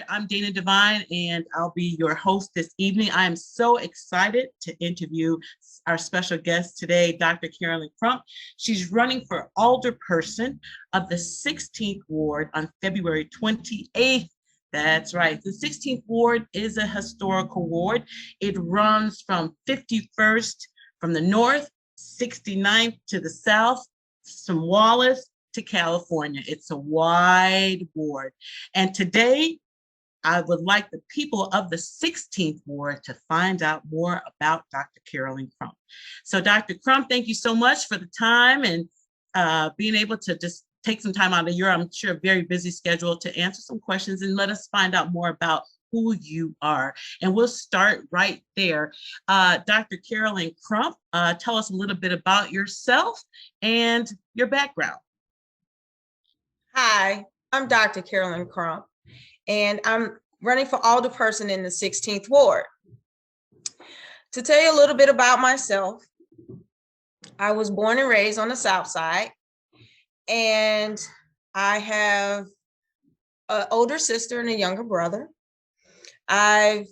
I'm Dana Devine, and I'll be your host this evening. I am so excited to interview our special guest today, Dr. Carolyn Crump. She's running for Alderperson of the 16th Ward on February 28th. That's right. The 16th Ward is a historical ward. It runs from 51st from the north, 69th to the south, from Wallace to California. It's a wide ward. And today, I would like the people of the 16th Ward to find out more about Dr. Carolyn Crump. So Dr. Crump, thank you so much for the time and being able to just take some time out of your, I'm sure, very busy schedule to answer some questions and let us find out more about who you are. And we'll start right there. Dr. Carolyn Crump, tell us a little bit about yourself and your background. Hi, I'm Dr. Carolyn Crump, and I'm running for Alderperson in the 16th Ward. To tell you a little bit about myself, I was born and raised on the South Side, and I have an older sister and a younger brother. I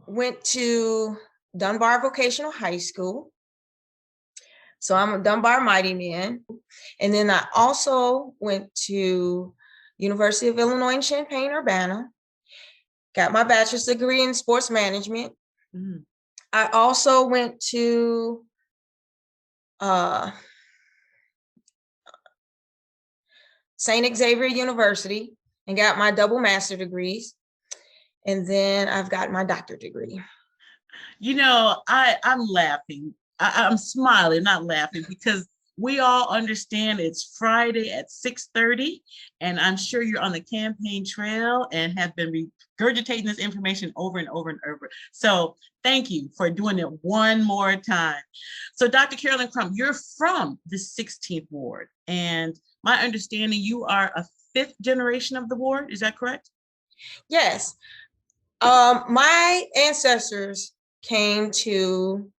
went to Dunbar Vocational High School, so I'm a Dunbar Mighty Man. And then I also went to University of Illinois in Champaign-Urbana, got my bachelor's degree in sports management. Mm. I also went to St. Xavier University and got my double master degrees. And then I've got my doctorate degree. You know, I'm laughing. I'm smiling, not laughing, because we all understand it's Friday at 6:30, and I'm sure you're on the campaign trail and have been regurgitating this information over and over and over. So thank you for doing it one more time. So Dr. Carolyn Crump, you're from the 16th Ward, and my understanding, you are a fifth generation of the ward. Is that correct? Yes. My ancestors came to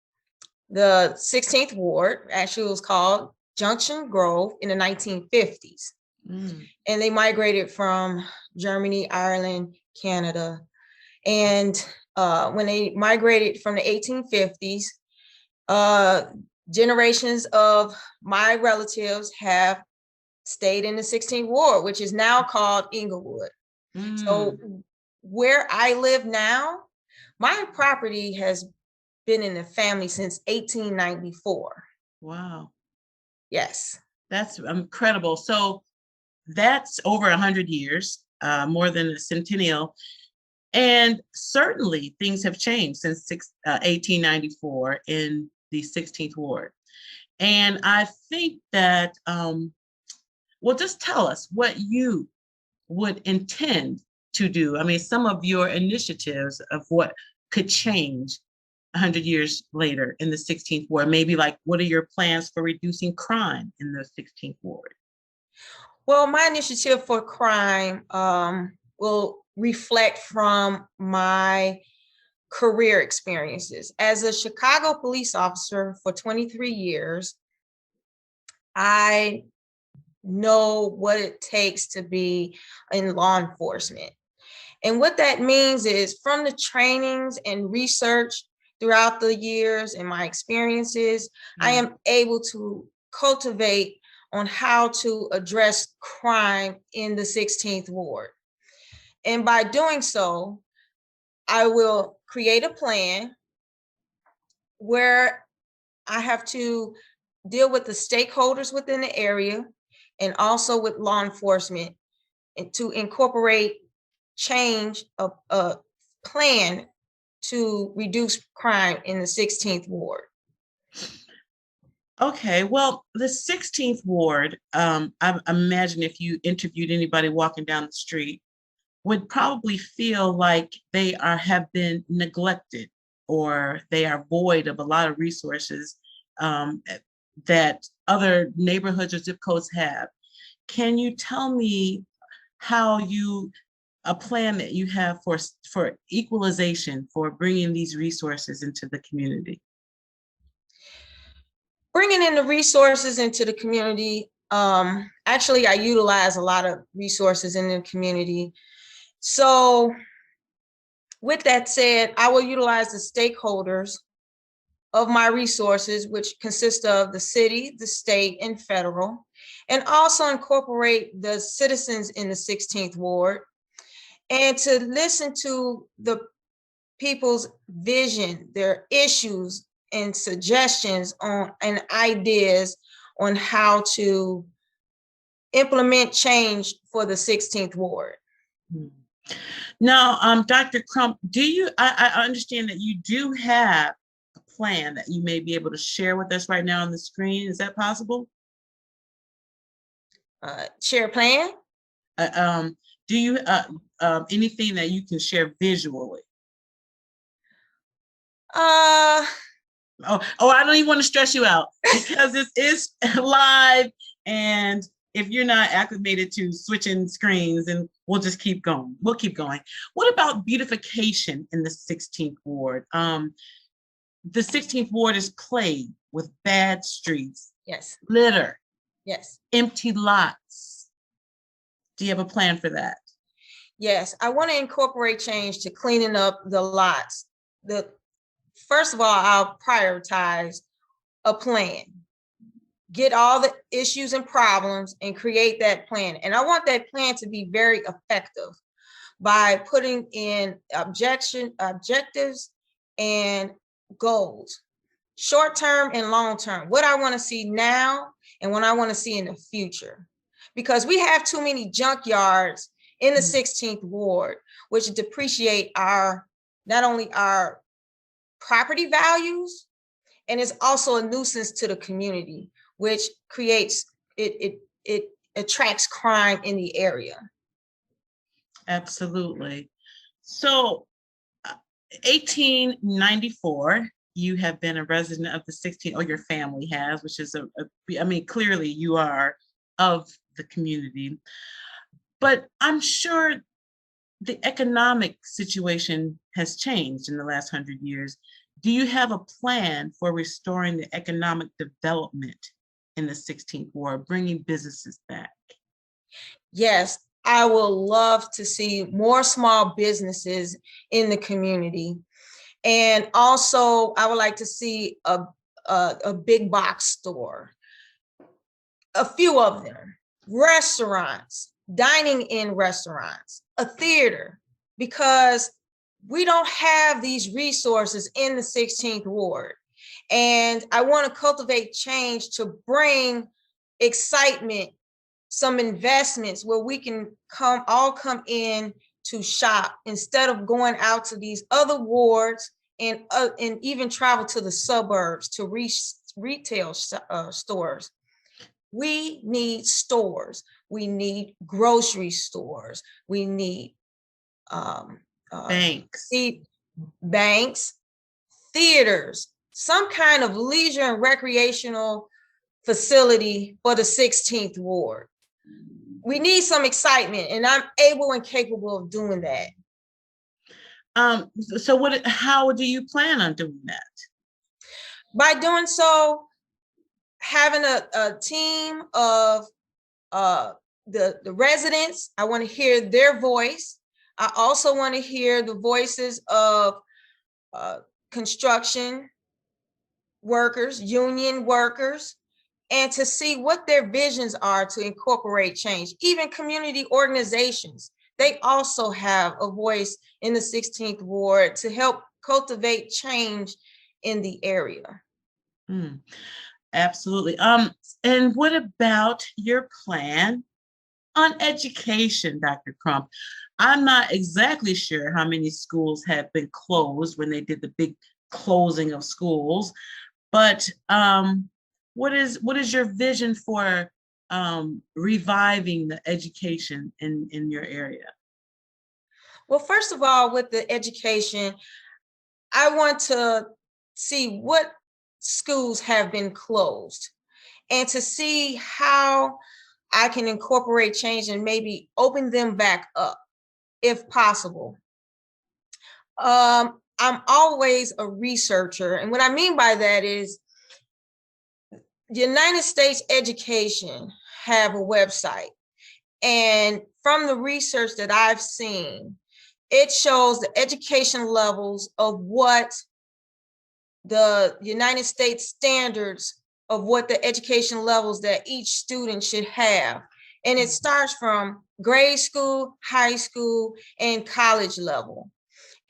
the 16th Ward. Actually, it was called Junction Grove in the 1950s. And they migrated from Germany, Ireland, Canada. And when they migrated from the 1850s, generations of my relatives have stayed in the 16th Ward, which is now called Inglewood. So where I live now, my property has been in the family since 1894. Wow. Yes. That's incredible. So that's over 100 years, more than a centennial. And certainly things have changed since 1894 in the 16th Ward. And I think that, well, just tell us what you would intend to do. I mean, some of your initiatives of what could change 100 years later in the 16th Ward, maybe like what are your plans for reducing crime in the 16th Ward? Well, my initiative for crime will reflect from my career experiences. As a Chicago police officer for 23 years, I know what it takes to be in law enforcement. And what that means is from the trainings and research throughout the years and my experiences, I am able to cultivate on how to address crime in the 16th Ward. And by doing so, I will create a plan where I have to deal with the stakeholders within the area and also with law enforcement, and to incorporate change a plan to reduce crime in the 16th Ward. Okay, well, the 16th Ward, I imagine if you interviewed anybody walking down the street, would probably feel like they have been neglected, or they are void of a lot of resources that other neighborhoods or zip codes have. Can you tell me how a plan that you have for equalization, for bringing these resources into the community? Bringing in the resources into the community, actually, I utilize a lot of resources in the community So with that said, I will utilize the stakeholders of my resources, which consist of the city, the state, and federal, and also incorporate the citizens in the 16th Ward, and to listen to the people's vision, their issues and suggestions on and ideas on how to implement change for the 16th Ward. Now, Dr. Crump, I understand that you do have a plan that you may be able to share with us right now on the screen. Is that possible? Share plan? Do you anything that you can share visually? I don't even want to stress you out because this is live, and if you're not acclimated to switching screens, and we'll just keep going. We'll keep going. What about beautification in the 16th Ward? The 16th Ward is plagued with bad streets. Yes. Litter. Yes. Empty lots. Do you have a plan for that? Yes, I want to incorporate change to cleaning up the lots. First of all, I'll prioritize a plan, get all the issues and problems and create that plan. And I want that plan to be very effective by putting in objectives and goals, short-term and long-term, what I want to see now and what I want to see in the future. Because we have too many junkyards in the 16th Ward, which depreciate not only our property values, and it's also a nuisance to the community, which creates, it attracts crime in the area. Absolutely. So 1894, you have been a resident of the 16th, or your family has, which is I mean, clearly you are of the community, but I'm sure the economic situation has changed in the last 100 years. Do you have a plan for restoring the economic development in the 16th Ward, bringing businesses back? Yes, I will love to see more small businesses in the community. And also, I would like to see a big box store, a few of them, restaurants, dining in restaurants, a theater, because we don't have these resources in the 16th Ward. And I want to cultivate change to bring excitement, some investments where we can all come in to shop instead of going out to these other wards and even travel to the suburbs to reach retail stores. We need stores. We need grocery stores. We need banks, theaters, some kind of leisure and recreational facility for the 16th Ward. We need some excitement, and I'm able and capable of doing that. So how do you plan on doing that? By doing so, having a team of the residents. I want to hear their voice. I also want to hear the voices of construction workers, union workers, and to see what their visions are to incorporate change. Even community organizations, they also have a voice in the 16th Ward to help cultivate change in the area. Absolutely. And what about your plan on education, Dr. Crump? I'm not exactly sure how many schools have been closed when they did the big closing of schools, but what is your vision for reviving the education in your area? Well, first of all, with the education, I want to see what schools have been closed and to see how I can incorporate change and maybe open them back up if possible. I'm always a researcher, and what I mean by that is the United States Education have a website, and from the research that I've seen, it shows the education levels of what the United States standards of what the education levels that each student should have. And it starts from grade school, high school, and college level.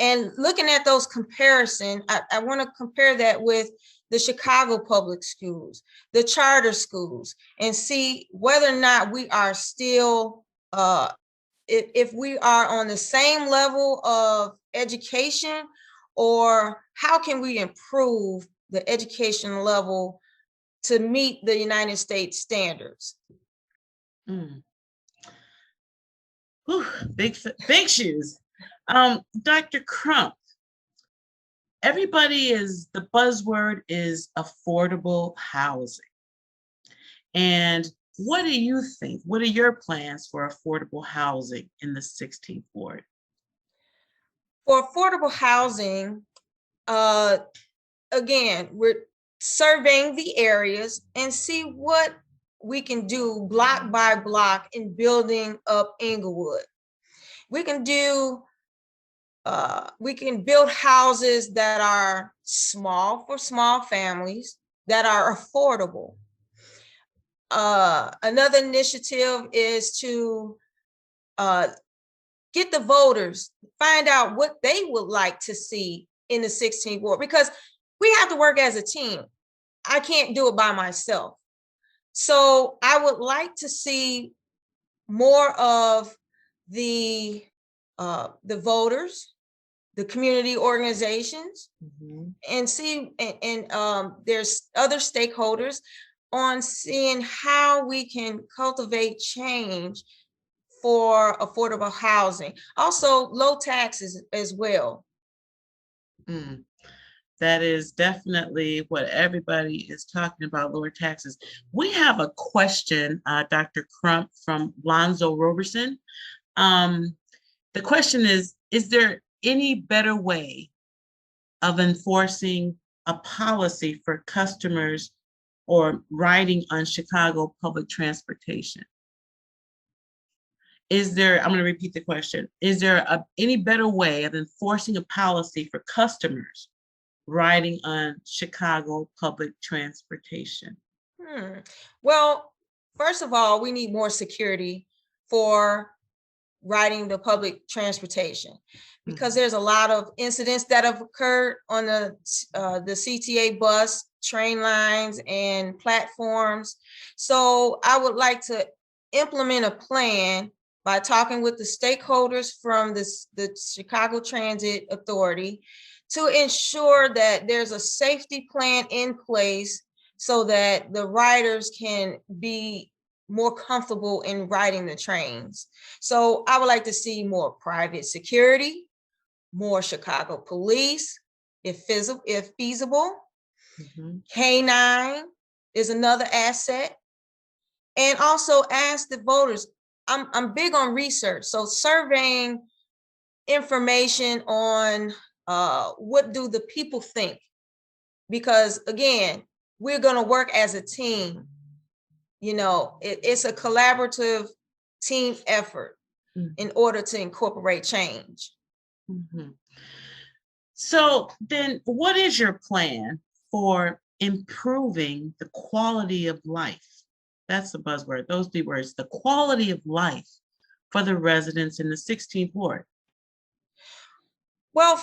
And looking at those comparisons, I want to compare that with the Chicago public schools, the charter schools, and see whether or not we are still, if we are on the same level of education, or how can we improve the education level to meet the United States standards. Mm. Whew, big shoes. Dr. Crump, the buzzword is affordable housing. And what do you think? What are your plans for affordable housing in the 16th Ward? For affordable housing, again, we're surveying the areas and see what we can do block by block in building up Inglewood. We can build houses that are small for small families that are affordable. Another initiative is to get the voters, find out what they would like to see in the 16th Ward, because we have to work as a team. I can't do it by myself. So I would like to see more of the voters, the community organizations, and see, and there's other stakeholders on seeing how we can cultivate change for affordable housing. Also, low taxes as well. That is definitely what everybody is talking about, lower taxes. We have a question, Dr. Crump, from Lonzo Roberson. The question is there any better way of enforcing a policy for customers or riding on Chicago public transportation? I'm going to repeat the question. Is there any better way of enforcing a policy for customers riding on Chicago public transportation? Well, first of all, we need more security for riding the public transportation, because there's a lot of incidents that have occurred on the CTA bus, train lines, and platforms. So I would like to implement a plan by talking with the stakeholders from the Chicago Transit Authority to ensure that there's a safety plan in place so that the riders can be more comfortable in riding the trains. So I would like to see more private security, more Chicago police, if feasible. K9 is another asset. And also ask the voters. I'm big on research, so surveying information on what do the people think, because again, we're going to work as a team. You know, it's a collaborative team effort in order to incorporate change. So then what is your plan for improving the quality of life? That's the buzzword, those 3 words, the quality of life for the residents in the 16th Ward. Well,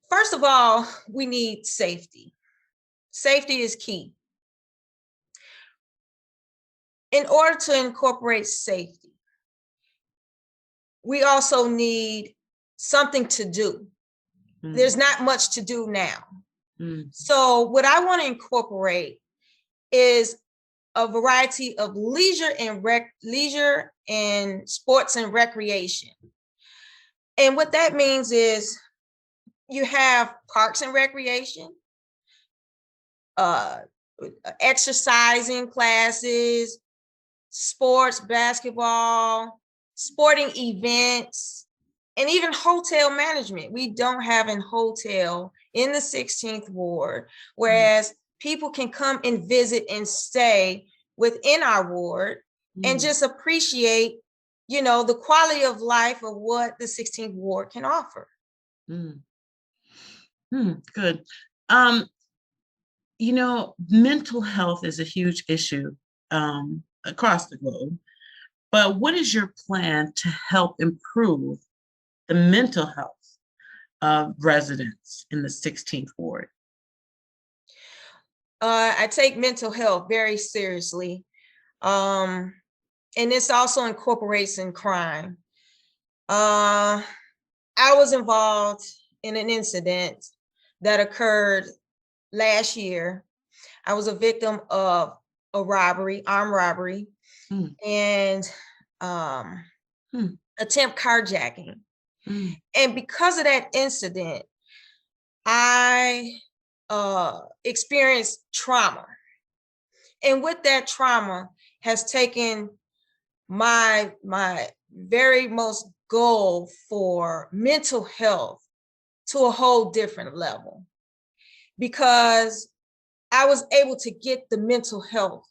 first of all, we need safety. Safety is key. In order to incorporate safety, we also need something to do. There's not much to do now. So what I want to incorporate is a variety of leisure and sports and recreation. And what that means is you have parks and recreation, exercising classes, sports, basketball, sporting events, and even hotel management. We don't have a hotel in the 16th Ward, whereas people can come and visit and stay within our ward and just appreciate the quality of life of what the 16th ward can offer. Mm. Good. Um, mental health is a huge issue across the globe. But what is your plan to help improve the mental health of residents in the 16th ward? I take mental health very seriously. And this also incorporates in crime. I was involved in an incident that occurred last year. I was a victim of a robbery, armed robbery, and attempt carjacking. And because of that incident, I experienced trauma. And with that trauma has taken my very most goal for mental health to a whole different level, because I was able to get the mental health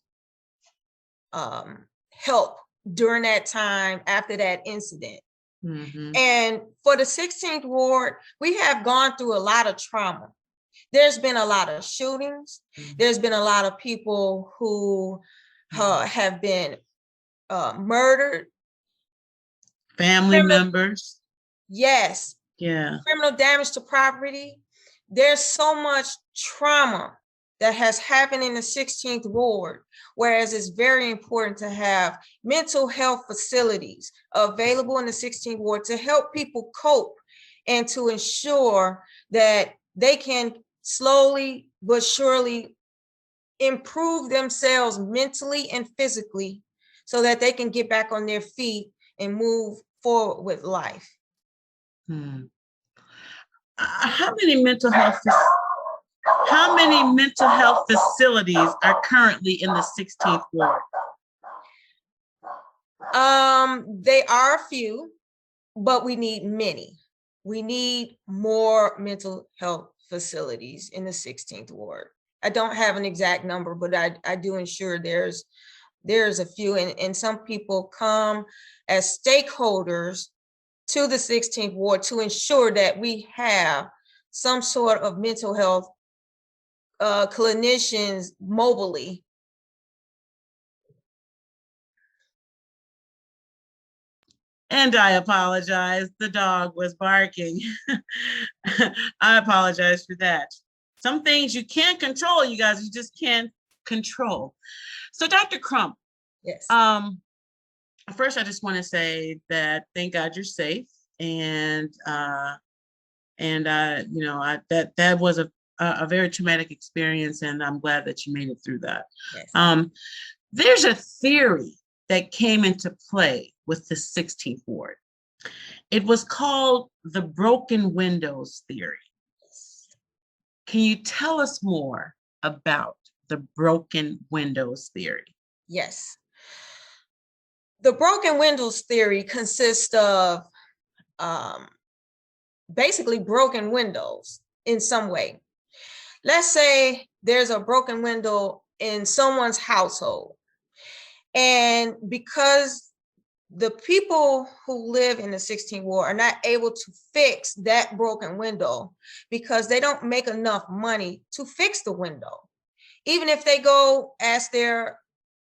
help during that time after that incident. And for the 16th ward, we have gone through a lot of trauma. There's been a lot of shootings. There's been a lot of people who have been murdered. Family members. Yes. Yeah. Criminal damage to property. There's so much trauma that has happened in the 16th ward, whereas it's very important to have mental health facilities available in the 16th ward to help people cope and to ensure that they can slowly but surely improve themselves mentally and physically so that they can get back on their feet and move forward with life. How many mental health facilities are currently in the 16th ward? They are a few, but we need many. We need more mental health facilities in the 16th ward. I don't have an exact number, but I do ensure there's a few, and some people come as stakeholders to the 16th ward to ensure that we have some sort of mental health clinicians mobilely. And I apologize, the dog was barking. I apologize for that. Some things you can't control, you guys, you just can't control. So Dr. Crump, yes. First I just want to say that thank God you're safe, and that was a very traumatic experience, and I'm glad that you made it through that. Yes. There's a theory that came into play with the 16th ward. It was called the broken windows theory. Can you tell us more about the broken windows theory? Yes. The broken windows theory consists of basically broken windows in some way. Let's say there's a broken window in someone's household, and because the people who live in the 16th ward are not able to fix that broken window because they don't make enough money to fix the window, even if they go ask their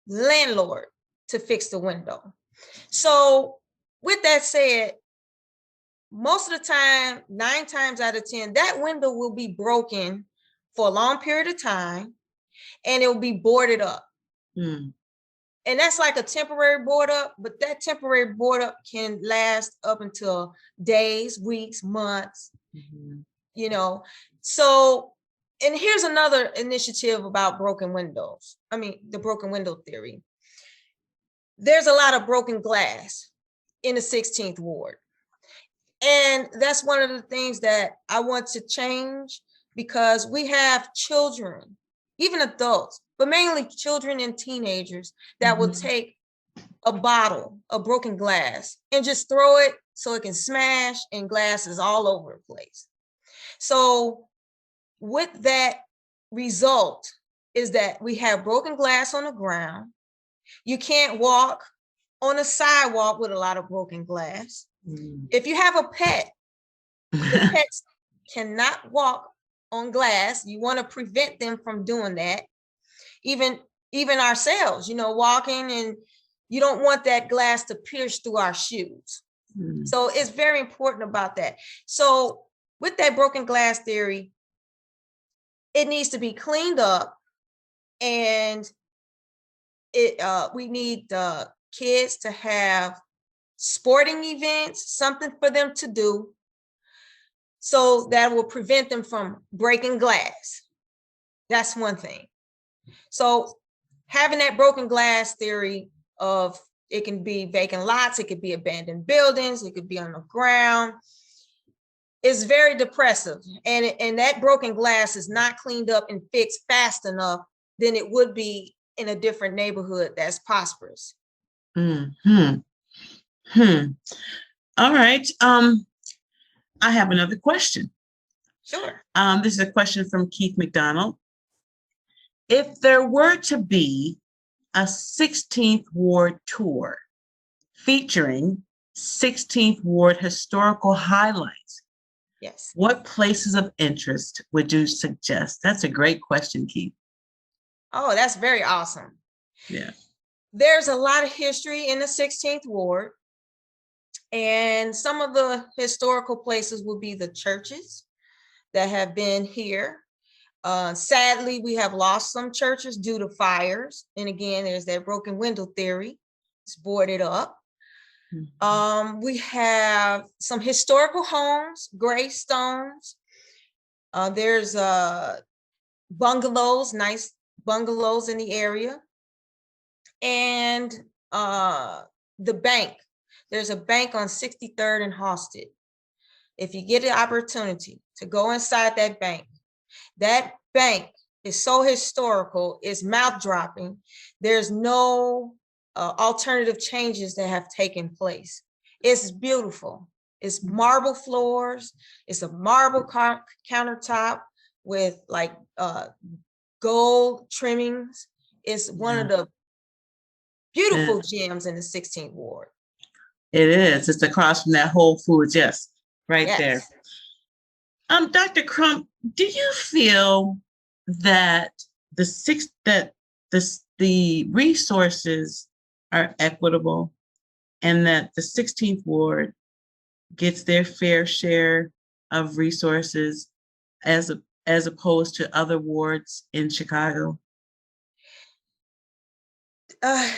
landlord to fix the window. So with that said, most of the time, 9 times out of 10, that window will be broken for a long period of time, and it will be boarded up. And that's like a temporary board up, but that temporary board up can last up until days, weeks, months, So, and here's another initiative about broken windows. The broken window theory. There's a lot of broken glass in the 16th ward. And that's one of the things that I want to change, because we have children, even adults, but mainly children and teenagers that will take a bottle of broken glass and just throw it so it can smash, and glass is all over the place. So with that result is that we have broken glass on the ground. You can't walk on a sidewalk with a lot of broken glass. Mm. If you have a pet, the pets cannot walk on glass. You want to prevent them from doing that. Even ourselves, walking, and you don't want that glass to pierce through our shoes. Mm. So it's very important about that. So with that broken glass theory, it needs to be cleaned up, and we need the kids to have sporting events, something for them to do, so that will prevent them from breaking glass. That's one thing. So having that broken glass theory of, it can be vacant lots, it could be abandoned buildings, it could be on the ground, is very depressive. And that broken glass is not cleaned up and fixed fast enough, then it would be in a different neighborhood that's prosperous. Hmm. All right. I have another question. Sure. This is a question from Keith McDonald. If there were to be a 16th Ward tour featuring 16th Ward historical highlights, yes, what places of interest would you suggest? That's a great question, Keith. Oh, that's very awesome. Yeah. There's a lot of history in the 16th Ward. And some of the historical places will be the churches that have been here. Sadly, we have lost some churches due to fires. And again, there's that broken window theory. It's boarded up. Mm-hmm. We have some historical homes, gravestones. There's bungalows, nice bungalows in the area. And the bank. There's a bank on 63rd and Halsted. If you get the opportunity to go inside that bank is so historical, it's mouth-dropping. There's no alternative changes that have taken place. It's beautiful. It's marble floors. It's a marble countertop with like gold trimmings. It's one of the beautiful gems in the 16th Ward. It is. It's across from that Whole Foods, yes, right there. Dr. Crump, do you feel that the resources are equitable and that the 16th Ward gets their fair share of resources as opposed to other wards in Chicago?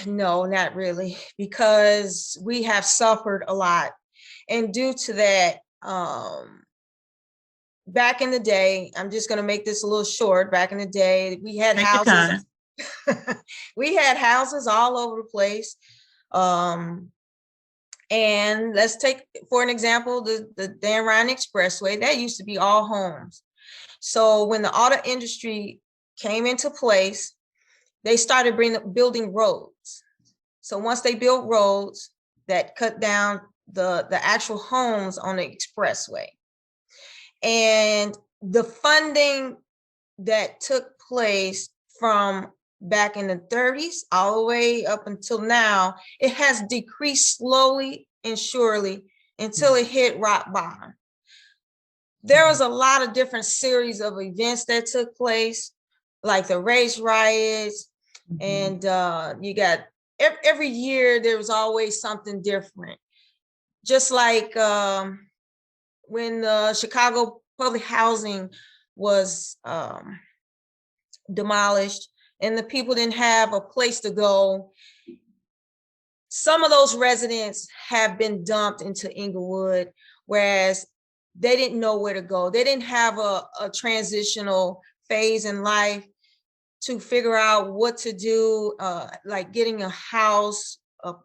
No, not really, because we have suffered a lot. And due to that, back in the day, I'm just going to make this a little short. Back in the day, we had houses. We had houses all over the place. And let's take, for an example, the Dan Ryan Expressway. That used to be all homes. So when the auto industry came into place, they started building roads. So once they built roads, that cut down the actual homes on the expressway. And the funding that took place from back in the 30s all the way up until now, it has decreased slowly and surely until it hit rock bottom. There was a lot of different series of events that took place, like the race riots, and you got every year there was always something different. Just like when Chicago public housing was demolished and the people didn't have a place to go, some of those residents have been dumped into Inglewood, whereas they didn't know where to go. They didn't have a transitional phase in life to figure out what to do, like getting a house,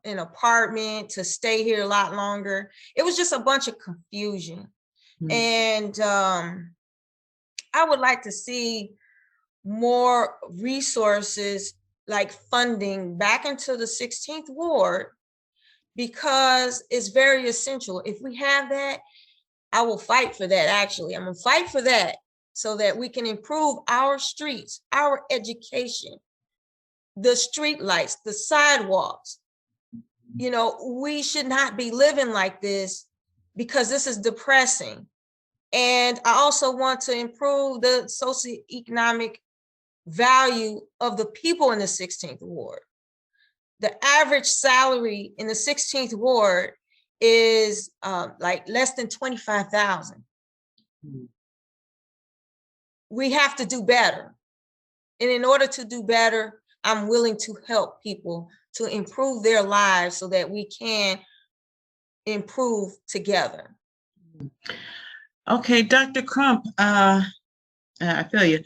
an apartment, to stay here a lot longer. It was just a bunch of confusion. And I would like to see more resources, like funding back into the 16th Ward, because it's very essential. If we have that, I will fight for that. Actually, I'm gonna fight for that so that we can improve our streets, our education, the street lights, the sidewalks, we should not be living like this because this is depressing. And I also want to improve the socioeconomic value of the people in the 16th ward. The average salary in the 16th ward is like less than 25,000. We have to do better. And in order to do better, I'm willing to help people to improve their lives so that we can improve together. Okay, Dr. Crump, I feel you.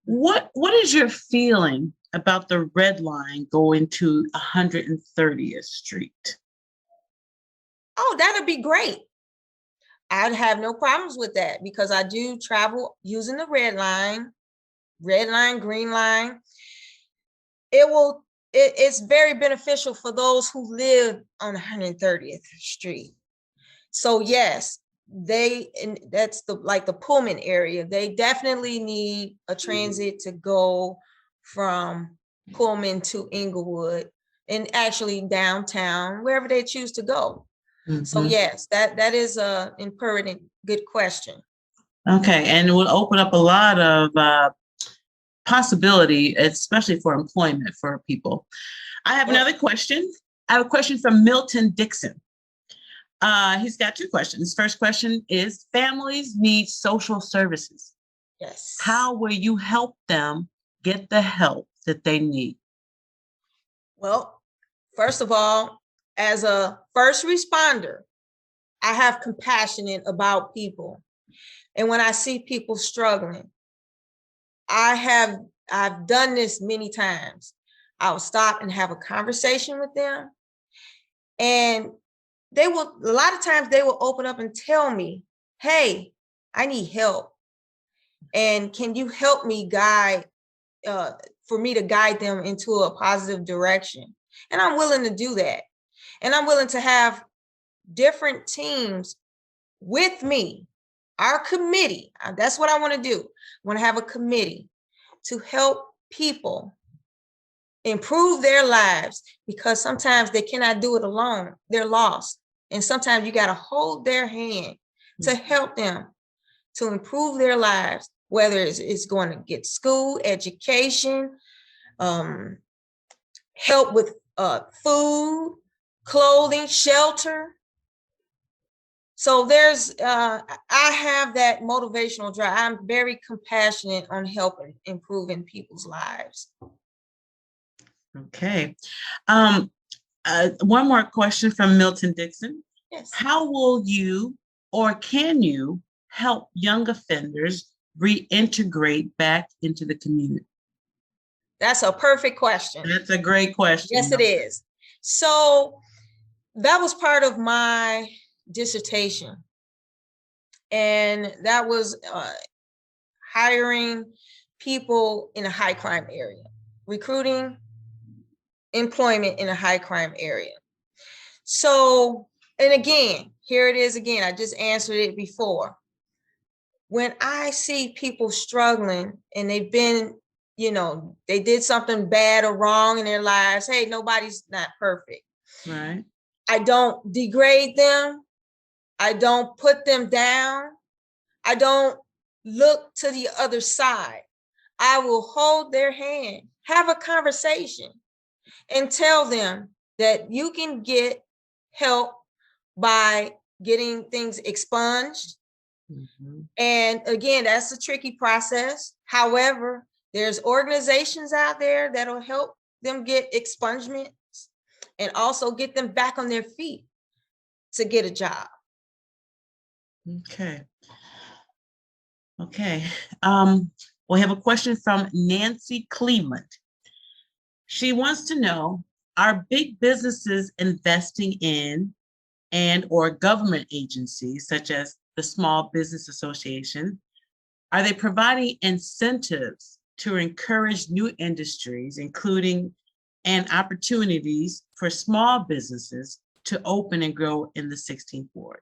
What is your feeling about the red line going to 130th Street? Oh, that'd be great. I'd have no problems with that because I do travel using the red line, green line. It's very beneficial for those who live on 130th Street. So yes, that's the Pullman area. They definitely need a transit to go from Pullman to Inglewood and actually downtown, wherever they choose to go. Mm-hmm. So yes, that is a pertinent good question. Okay, and it will open up a lot of possibility, especially for employment for people. I have another question. I have a question from Milton Dixon. He's got two questions. First question is, families need social services. Yes. How will you help them get the help that they need? Well, first of all, as a first responder, I have compassion about people. And when I see people struggling, I've done this many times. I'll stop and have a conversation with them. And a lot of times they will open up and tell me, hey, I need help. And can you help me for me to guide them into a positive direction? And I'm willing to do that. And I'm willing to have different teams with me, our committee. That's what I want to do. I want to have a committee to help people improve their lives, because sometimes they cannot do it alone. They're lost. And sometimes you got to hold their hand to help them to improve their lives, whether it's going to get school, education, help with food, clothing, shelter. So I have that motivational drive. I'm very compassionate on helping, improving people's lives. Okay. One more question from Milton Dixon. Yes. How will you or can you help young offenders reintegrate back into the community? That's a perfect question. That's a great question. Yes, it is. So that was part of my dissertation. And that was hiring people in a high crime area, recruiting employment in a high crime area. So, and again, here it is again, I just answered it before. When I see people struggling and they've been, they did something bad or wrong in their lives, hey, nobody's not perfect. Right. I don't degrade them. I don't put them down. I don't look to the other side. I will hold their hand, have a conversation, and tell them that you can get help by getting things expunged. Mm-hmm. And again, that's a tricky process. However, there's organizations out there that'll help them get expungements and also get them back on their feet to get a job. Okay. We have a question from Nancy Cleveland. She wants to know, are big businesses investing in and or government agencies such as the Small Business Association, are they providing incentives to encourage new industries, including and opportunities for small businesses to open and grow in the 16th ward?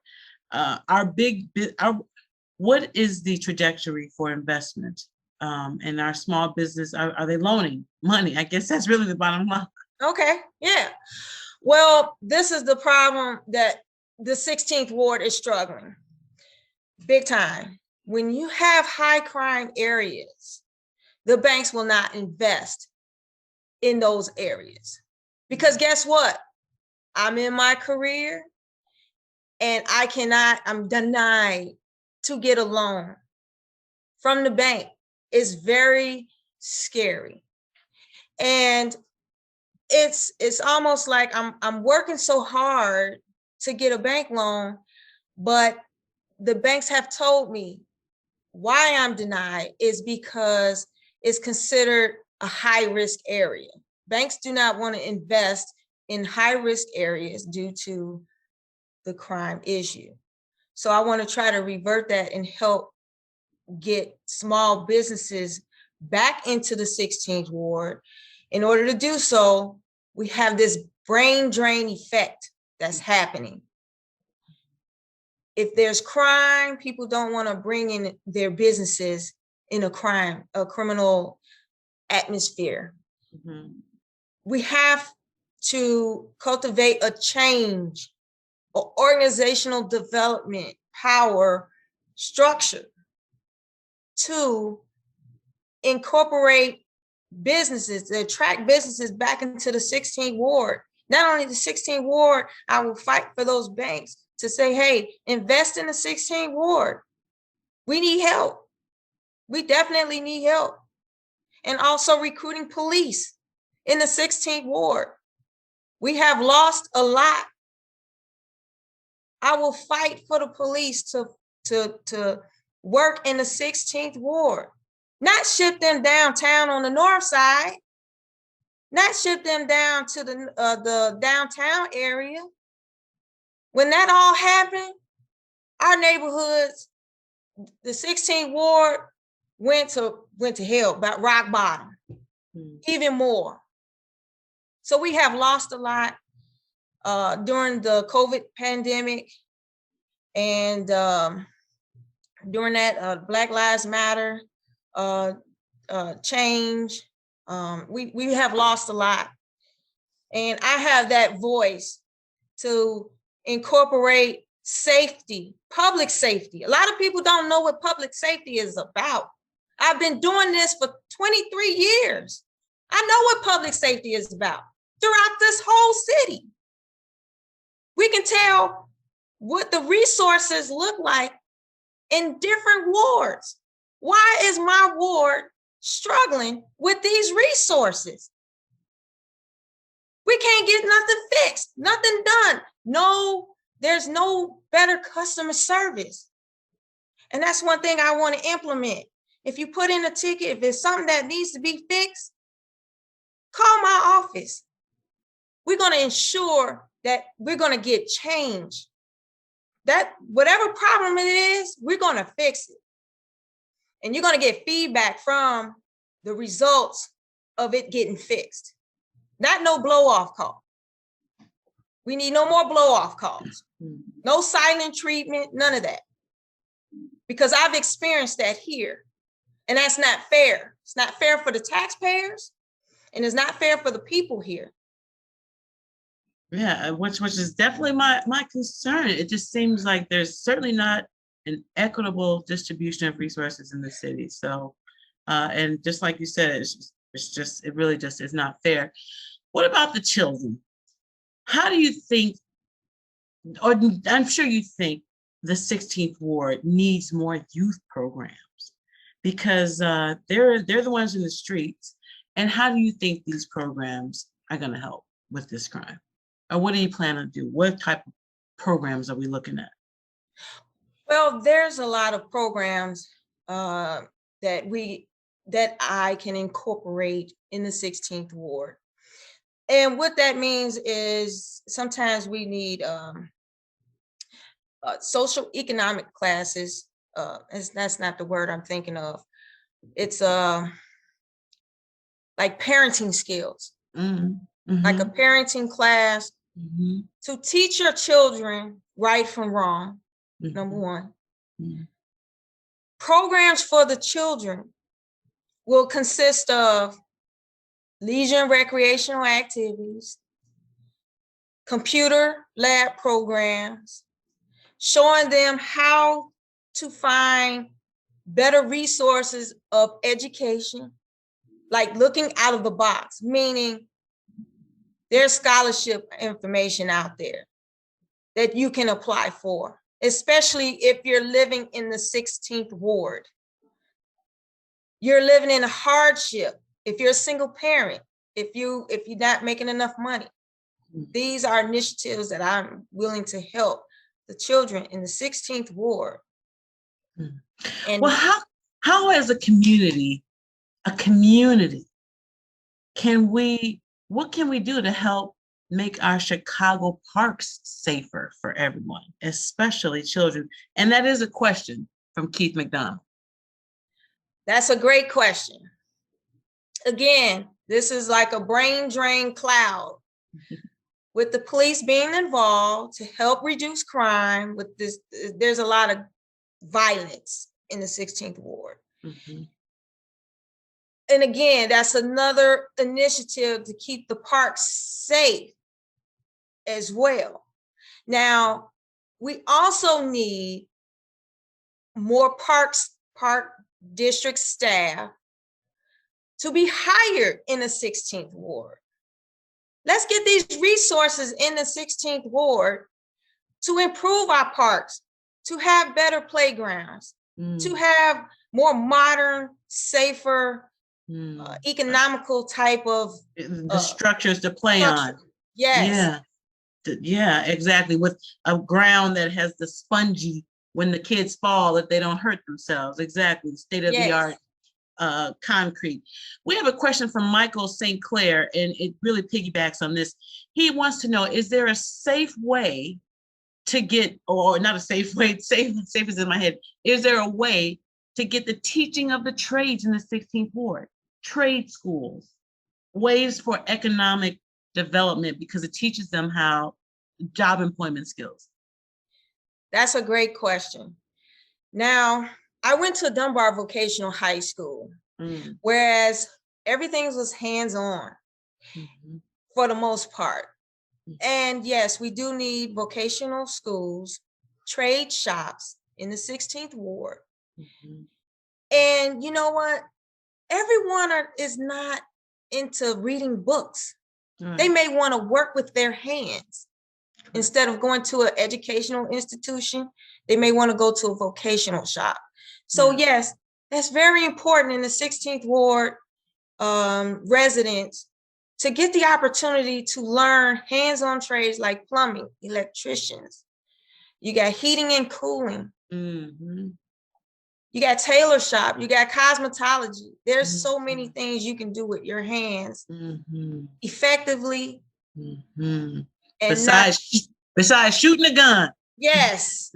What is the trajectory for investment in our small business? Are they loaning money? I guess that's really the bottom line. Okay, yeah. Well, this is the problem that the 16th ward is struggling big time. When you have high crime areas, the banks will not invest in those areas. Because guess what? I'm in my career and I'm denied to get a loan from the bank. It's very scary. And it's almost like I'm working so hard to get a bank loan, but the banks have told me why I'm denied is because it's considered a high risk area. Banks do not want to invest in high risk areas due to the crime issue. So I want to try to revert that and help get small businesses back into the 16th ward. In order to do so, we have this brain drain effect that's happening. If there's crime, people don't want to bring in their businesses in a criminal atmosphere. Mm-hmm. We have to cultivate a change, or organizational development, power, structure to incorporate businesses, to attract businesses back into the 16th ward. Not only the 16th ward, I will fight for those banks to say, hey, invest in the 16th ward. We need help. We definitely need help. And also recruiting police in the 16th ward. We have lost a lot. I will fight for the police to work in the 16th ward, not ship them downtown on the north side, not ship them down to the downtown area. When that all happened, our neighborhoods, the 16th ward went to hell, about rock bottom, even more. So we have lost a lot during the COVID pandemic, and during that Black Lives Matter change, we have lost a lot. And I have that voice to incorporate safety, public safety. A lot of people don't know what public safety is about. I've been doing this for 23 years. I know what public safety is about throughout this whole city. We can tell what the resources look like in different wards. Why is my ward struggling with these resources? We can't get nothing fixed, nothing done. No, there's no better customer service. And that's one thing I want to implement. If you put in a ticket, if it's something that needs to be fixed, call my office. We're going to ensure that we're going to get change. That whatever problem it is, we're going to fix it. And you're going to get feedback from the results of it getting fixed. Not no blow-off call. We need no more blow-off calls. No silent treatment, none of that. Because I've experienced that here. And that's not fair. It's not fair for the taxpayers, and it's not fair for the people here. Yeah, which is definitely my concern. It just seems like there's certainly not an equitable distribution of resources in the city. So, and just like you said, it really just is not fair. What about the children? How do you think, or I'm sure you think the 16th ward needs more youth programs, because they're the ones in the streets. And how do you think these programs are going to help with this crime? Or what do you plan to do? What type of programs are we looking at? Well, there's a lot of programs that I can incorporate in the 16th ward. And what that means is sometimes we need social economic classes. That's not the word I'm thinking of. It's like parenting skills, like a parenting class to teach your children right from wrong, number one. Programs for the children will consist of leisure and recreational activities, computer lab programs, showing them how to find better resources of education, like looking out of the box, meaning there's scholarship information out there that you can apply for, especially if you're living in the 16th ward. You're living in a hardship. If you're a single parent, if you're not making enough money, these are initiatives that I'm willing to help the children in the 16th ward. And well, how as a community, what can we do to help make our Chicago parks safer for everyone, especially children? And that is a question from Keith McDonald. that's a great question. Again, this is like a brain drain cloud. With the police being involved to help reduce crime, with this, there's a lot of violence in the 16th ward. Mm-hmm. And again, that's another initiative to keep the parks safe as well. Now, we also need more park district staff to be hired in the 16th ward. Let's get these resources in the 16th ward to improve our parks, to have better playgrounds, to have more modern, safer, economical type of the structures to play on. Yes. Yeah, exactly. With a ground that has the spongy when the kids fall, that they don't hurt themselves. Exactly. State of the art concrete. We have a question from Michael St. Clair, and it really piggybacks on this. He wants to know, is there a safe way to get, or not a safe way, safe is in my head, is there a way to get the teaching of the trades in the 16th ward? Trade schools, ways for economic development, because it teaches them how job employment skills. That's a great question. Now, I went to Dunbar Vocational High School, whereas everything was hands-on for the most part. And yes, we do need vocational schools, trade shops in the 16th ward. And you know what? Everyone is not into reading books. They may want to work with their hands. Instead of going to an educational institution, they may want to go to a vocational shop. So yes, that's very important in the 16th ward residents to get the opportunity to learn hands-on trades like plumbing, electricians. You got heating and cooling. You got tailor shop, you got cosmetology. There's so many things you can do with your hands effectively. And besides shooting a gun. Yes.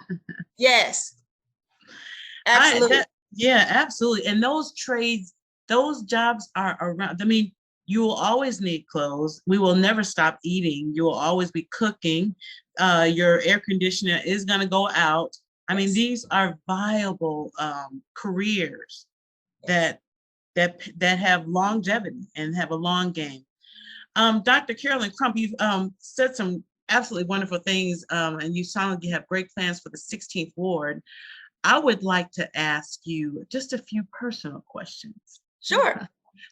Absolutely. Absolutely. And those trades, those jobs are around. I mean, you will always need clothes. We will never stop eating. You will always be cooking. Your air conditioner is going to go out. I mean, these are viable careers that have longevity and have a long game. Dr. Carolynn Crump, you've said some absolutely wonderful things, and you sound like you have great plans for the 16th ward. I would like to ask you just a few personal questions. Sure.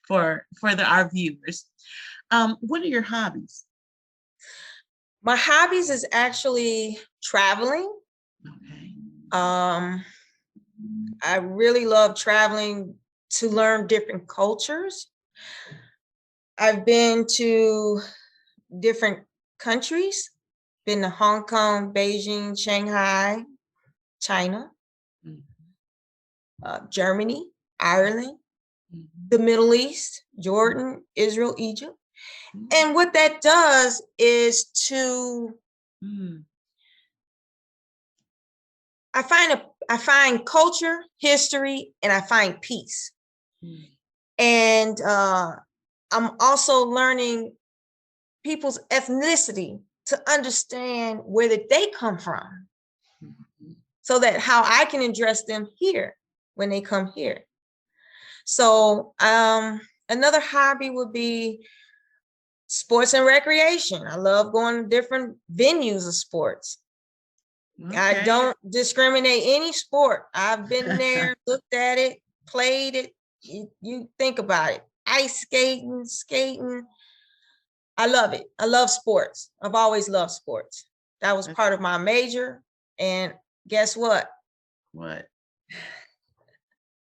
For our viewers. What are your hobbies? My hobbies is actually traveling. Okay. I really love traveling to learn different cultures. I've been to different countries, been to Hong Kong, Beijing, Shanghai, China, Germany, Ireland, the Middle East, Jordan, Israel, Egypt. And what that does is I find culture, history, and I find peace. And I'm also learning people's ethnicity to understand where that they come from, so that how I can address them here when they come here. So another hobby would be sports and recreation. I love going to different venues of sports. Okay. I don't discriminate any sport. I've been there, looked at it, played it. You think about it. Ice skating, skating. I love it. I love sports. I've always loved sports. That was part of my major. And guess what? What?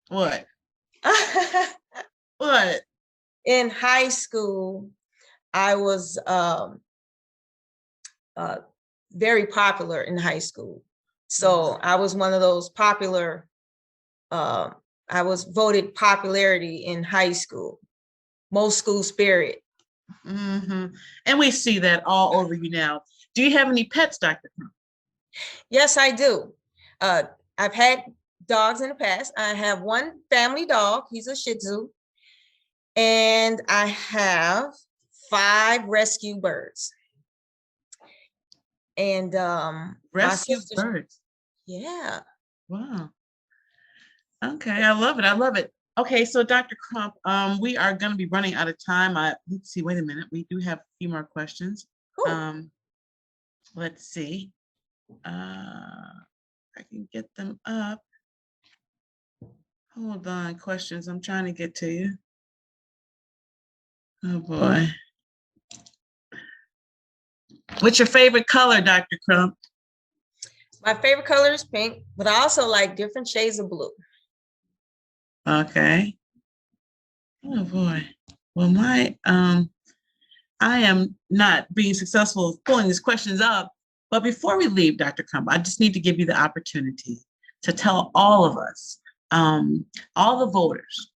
What? What? In high school, I was very popular in high school. So I was one of those popular, I was voted popularity in high school, most school spirit. Mm-hmm. And we see that all over you now. Do you have any pets, Dr. Crump? Yes, I do. I've had dogs in the past. I have one family dog. He's a Shih Tzu. And I have 5 rescue birds. And Rescue birds. Yeah. Wow. Okay, I love it. I love it. Okay, so Dr. Crump, we are going to be running out of time. Let's see. Wait a minute. We do have a few more questions. Cool. Let's see. I can get them up. Hold on, questions. I'm trying to get to you. Oh boy. What's your favorite color, Dr. Crump? My favorite color is pink, but I also like different shades of blue. Okay. Oh boy. Well, I am not being successful pulling these questions up. But before we leave, Dr. Crump, I just need to give you the opportunity to tell all of us, all the voters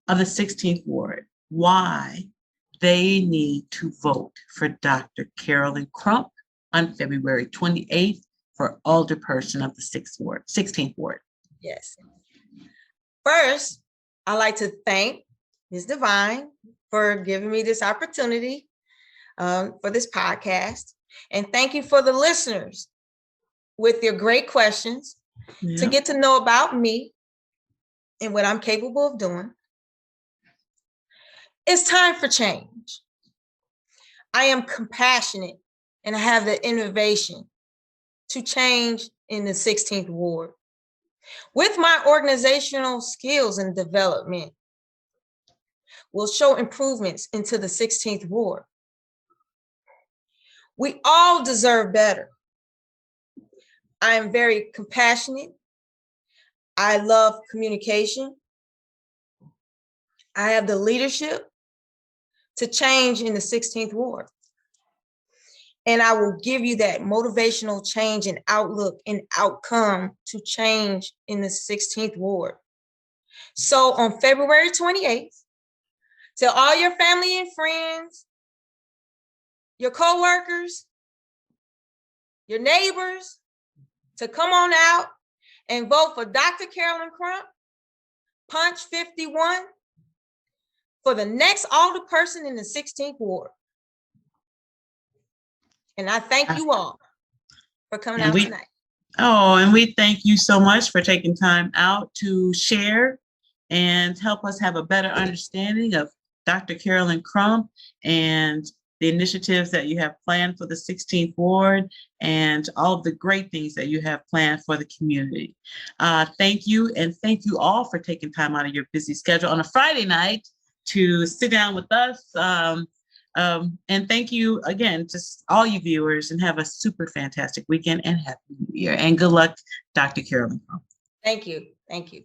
of the 16th Ward, why they need to vote for Dr. Carolynn Crump on February 28th for Alderperson of the 16th Ward. Yes. First, I'd like to thank Ms. Divine for giving me this opportunity for this podcast. And thank you for the listeners with your great questions to get to know about me and what I'm capable of doing. It's time for change. I am compassionate and I have the innovation to change in the 16th Ward. With my organizational skills and development, will show improvements into the 16th Ward. We all deserve better. I am very compassionate. I love communication. I have the leadership to change in the 16th Ward. And I will give you that motivational change and outlook and outcome to change in the 16th Ward. So on February 28th, tell all your family and friends, your coworkers, your neighbors to come on out and vote for Dr. Carolynn Crump, Punch 51, for the next Alderperson in the 16th Ward. And I thank you all for coming out tonight. Oh, and we thank you so much for taking time out to share and help us have a better understanding of Dr. Carolynn Crump and the initiatives that you have planned for the 16th Ward and all of the great things that you have planned for the community. Thank you, and thank you all for taking time out of your busy schedule on a Friday night to sit down with us. And thank you again, just all you viewers, and have a super fantastic weekend and happy New Year. And good luck, Dr. Carolynn Crump. Thank you. Thank you.